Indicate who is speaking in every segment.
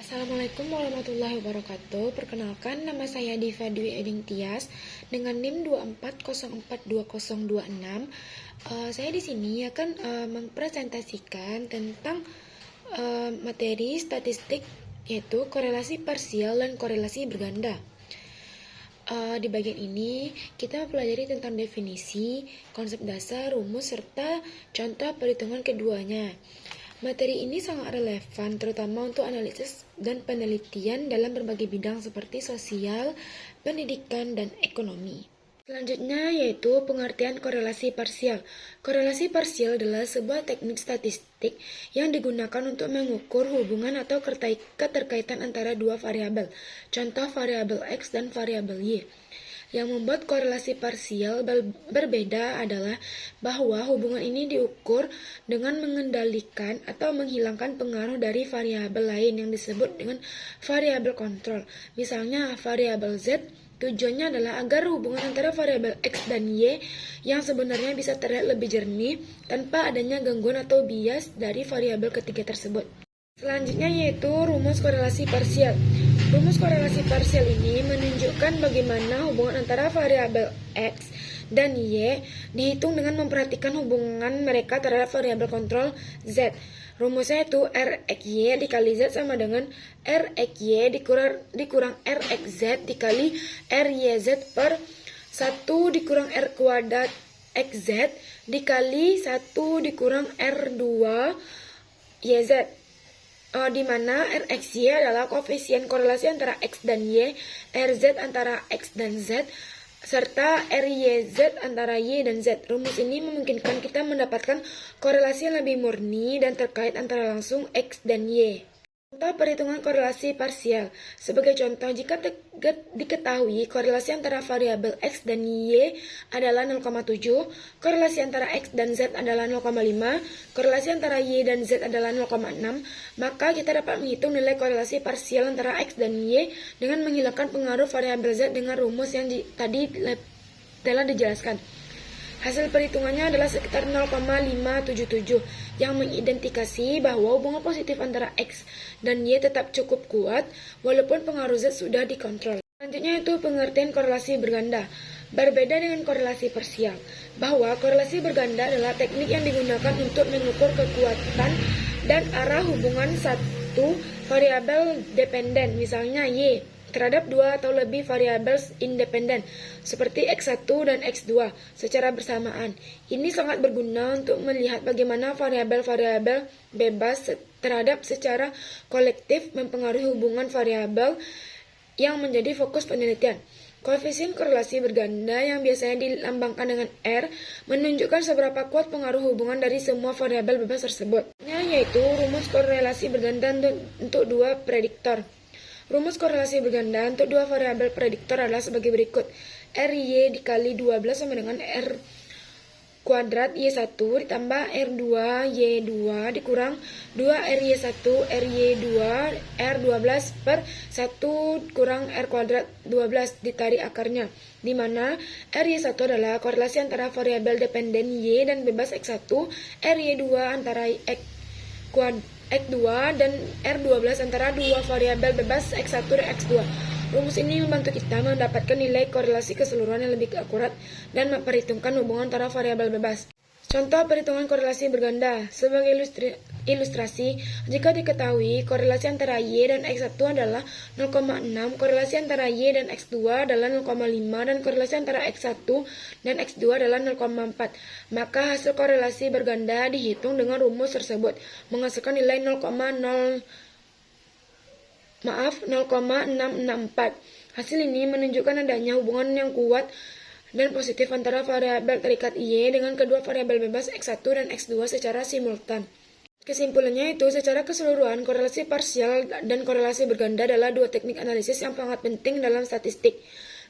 Speaker 1: Assalamualaikum warahmatullahi wabarakatuh. Perkenalkan, nama saya Diva Dwi Eding Tias dengan NIM 24042026. Saya di sini akan mempresentasikan tentang materi statistik, yaitu korelasi parsial dan korelasi berganda. Di bagian ini kita mempelajari tentang definisi, konsep dasar, rumus, serta contoh perhitungan keduanya. Materi ini sangat relevan terutama untuk analisis dan penelitian dalam berbagai bidang seperti sosial, pendidikan, dan ekonomi. Selanjutnya yaitu pengertian korelasi parsial. Korelasi parsial adalah sebuah teknik statistik yang digunakan untuk mengukur hubungan atau keterkaitan antara dua variabel, contoh variabel X dan variabel Y. Yang membuat korelasi parsial berbeda adalah bahwa hubungan ini diukur dengan mengendalikan atau menghilangkan pengaruh dari variabel lain yang disebut dengan variabel kontrol. Misalnya variabel Z, tujuannya adalah agar hubungan antara variabel X dan Y yang sebenarnya bisa terlihat lebih jernih tanpa adanya gangguan atau bias dari variabel ketiga tersebut. Selanjutnya yaitu rumus korelasi parsial. Rumus korelasi parsial ini menunjukkan bagaimana hubungan antara variabel X dan Y dihitung dengan memperhatikan hubungan mereka terhadap variabel kontrol Z. Rumusnya itu Rxy dikali Z sama dengan Rxy dikurang Rxz dikali Ryz per 1 dikurang R kuadrat Xz dikali 1 dikurang R2 Yz. Di mana Rxy adalah koefisien korelasi antara X dan Y, Rz antara X dan Z, serta Ryz antara Y dan Z. Rumus ini memungkinkan kita mendapatkan korelasi yang lebih murni dan terkait antara langsung X dan Y. Contoh perhitungan korelasi parsial. Sebagai contoh, jika diketahui korelasi antara variabel X dan Y adalah 0,7, korelasi antara X dan Z adalah 0,5, korelasi antara Y dan Z adalah 0,6, maka kita dapat menghitung nilai korelasi parsial antara X dan Y dengan menghilangkan pengaruh variabel Z dengan rumus yang tadi telah dijelaskan. Hasil perhitungannya adalah sekitar 0,577 yang mengidentifikasi bahwa hubungan positif antara X dan Y tetap cukup kuat walaupun pengaruh Z sudah dikontrol. Selanjutnya itu pengertian korelasi berganda. Berbeda dengan korelasi parsial, bahwa korelasi berganda adalah teknik yang digunakan untuk mengukur kekuatan dan arah hubungan satu variabel dependen, misalnya Y, terhadap dua atau lebih variabel independen seperti X1 dan X2 secara bersamaan. Ini sangat berguna untuk melihat bagaimana variabel-variabel bebas terhadap secara kolektif mempengaruhi hubungan variabel yang menjadi fokus penelitian. Koefisien korelasi berganda yang biasanya dilambangkan dengan R menunjukkan seberapa kuat pengaruh hubungan dari semua variabel bebas tersebut. Yaitu rumus korelasi berganda untuk dua prediktor. Rumus korelasi berganda untuk dua variabel prediktor adalah sebagai berikut. Ry dikali 12 sama dengan R kuadrat Y1 ditambah R2 Y2 dikurang 2 Ry1 Ry2 R12 per 1 kurang R kuadrat 12 ditarik akarnya, di mana Ry1 adalah korelasi antara variabel dependen Y dan bebas X1, Ry2 antara X2 dan R12 antara dua variabel bebas X1 dan X2. Rumus ini membantu kita mendapatkan nilai korelasi keseluruhan yang lebih akurat dan memperhitungkan hubungan antara variabel bebas. Contoh perhitungan korelasi berganda. Sebagai ilustrasi, jika diketahui korelasi antara Y dan X1 adalah 0,6, korelasi antara Y dan X2 adalah 0,5, dan korelasi antara X1 dan X2 adalah 0,4, maka hasil korelasi berganda dihitung dengan rumus tersebut, menghasilkan nilai 0,664. Hasil ini menunjukkan adanya hubungan yang kuat dan positif antara variabel terikat Y dengan kedua variabel bebas X1 dan X2 secara simultan. Kesimpulannya itu, secara keseluruhan, korelasi parsial dan korelasi berganda adalah dua teknik analisis yang sangat penting dalam statistik.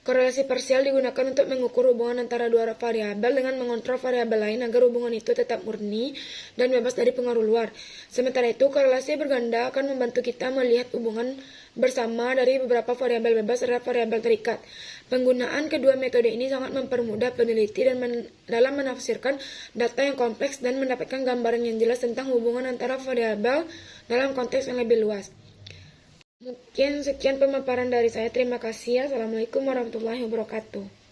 Speaker 1: Korelasi parsial digunakan untuk mengukur hubungan antara dua variabel dengan mengontrol variabel lain agar hubungan itu tetap murni dan bebas dari pengaruh luar. Sementara itu, korelasi berganda akan membantu kita melihat hubungan bersama dari beberapa variabel bebas terhadap variabel terikat. Penggunaan kedua metode ini sangat mempermudah peneliti dalam menafsirkan data yang kompleks dan mendapatkan gambaran yang jelas tentang hubungan antara variabel dalam konteks yang lebih luas. Mungkin sekian pemaparan dari saya. Terima kasih. Assalamualaikum warahmatullahi wabarakatuh.